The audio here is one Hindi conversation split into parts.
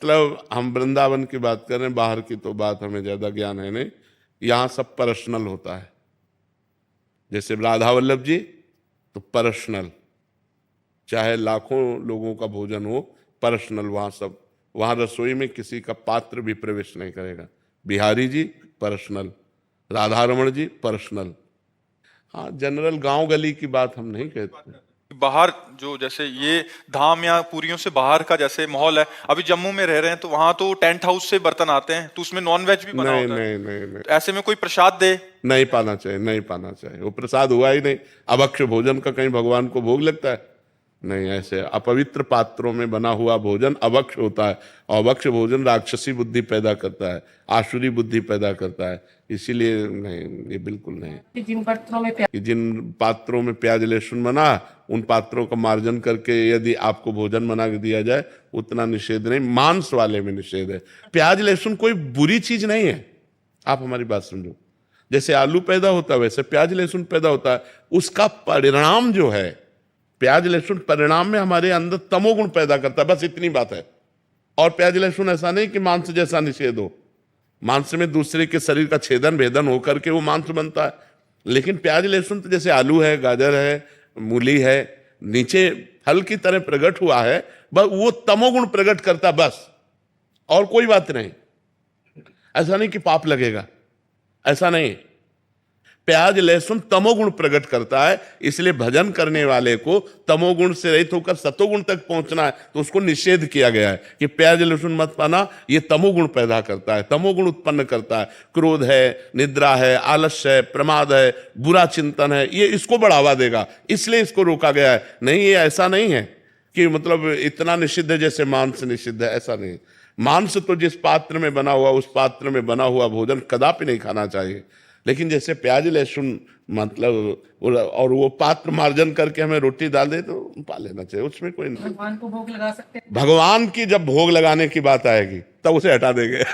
मतलब हम वृंदावन की बात कर रहे हैं, बाहर की तो बात हमें ज्यादा ज्ञान है नहीं। यहाँ सब पर्सनल होता है। जैसे राधा वल्लभ जी तो पर्सनल, चाहे लाखों लोगों का भोजन हो, पर्सनल वहाँ सब। वहाँ रसोई में किसी का पात्र भी प्रवेश नहीं करेगा। बिहारी जी पर्सनल, राधा रमण जी पर्सनल। हाँ, जनरल गांव गली की बात हम नहीं कहते। बाहर जो जैसे ये धाम या पुरियों से बाहर का जैसे माहौल है, अभी जम्मू में रह रहे हैं तो वहां तो टेंट हाउस से बर्तन आते हैं, तो उसमें नॉन वेज भी बना नहीं होता है। नहीं नहीं नहीं, तो ऐसे में कोई प्रसाद दे? नहीं पाना चाहिए, नहीं पाना चाहिए। वो प्रसाद हुआ ही नहीं। अभक्ष्य भोजन का कहीं भगवान को भोग लगता है? नहीं। ऐसे अपवित्र पात्रों में बना हुआ भोजन अभक्ष्य होता है। और अभक्ष्य भोजन राक्षसी बुद्धि पैदा करता है, आसुरी बुद्धि पैदा करता है। इसीलिए नहीं, ये बिल्कुल नहीं। जिन पात्रों में प्याज लहसुन बना, उन पात्रों का मार्जन करके यदि आपको भोजन बना के दिया जाए, उतना निषेध नहीं। मांस वाले में निषेध है। प्याज लहसुन कोई बुरी चीज नहीं है, आप हमारी बात समझो। जैसे आलू पैदा होता है वैसे प्याज लहसुन पैदा होता है। उसका परिणाम जो है, प्याज लहसुन परिणाम में हमारे अंदर तमोगुण पैदा करता है, बस इतनी बात है। और प्याज लहसुन ऐसा नहीं कि मांस जैसा निषेध हो। मांस में दूसरे के शरीर का छेदन भेदन होकर के वो मांस बनता है। लेकिन प्याज लहसुन तो जैसे आलू है, गाजर है, मूली है, नीचे फल की तरह प्रकट हुआ है, बस वो तमोगुण प्रकट करता, बस और कोई बात नहीं। ऐसा नहीं कि पाप लगेगा, ऐसा नहीं। प्याज लहसुन तमोगुण प्रकट करता है, इसलिए भजन करने वाले को तमोगुण से रहित होकर सतोगुण तक पहुंचना है, तो उसको निषेध किया गया है कि प्याज लहसुन मत पाना, ये तमोगुण पैदा करता है, तमोगुण उत्पन्न करता है। क्रोध है, निद्रा है, आलस्य है, प्रमाद है, बुरा चिंतन है, ये इसको बढ़ावा देगा, इसलिए इसको रोका गया है। नहीं, ये ऐसा नहीं है कि मतलब इतना निषिद्ध है जैसे मांस निषिद्ध है, ऐसा नहीं। मांस तो जिस पात्र में बना हुआ, उस पात्र में बना हुआ भोजन कदापि नहीं खाना चाहिए। लेकिन जैसे प्याज लहसुन मतलब और वो पात्र मार्जन करके हमें रोटी डाल दे तो पा लेना चाहिए, उसमें कोई नहीं। भगवान को भोग लगा सकते हैं। भगवान की जब भोग लगाने की बात आएगी तब उसे हटा देंगे।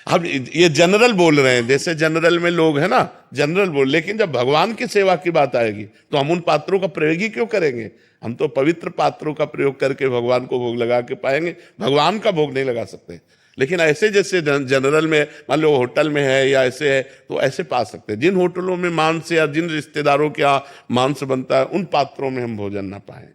अब ये जनरल बोल रहे हैं, जैसे जनरल में लोग हैं ना, जनरल बोल। लेकिन जब भगवान की सेवा की बात आएगी तो हम उन पात्रों का प्रयोग ही क्यों करेंगे? हम तो पवित्र पात्रों का प्रयोग करके भगवान को भोग लगा के पाएंगे, भगवान का भोग नहीं लगा सकते। लेकिन ऐसे जैसे जनरल में मान लो होटल में है या ऐसे है, तो ऐसे पा सकते हैं। जिन होटलों में मांस या जिन रिश्तेदारों के यहाँ मांस बनता है, उन पात्रों में हम भोजन ना पाएं।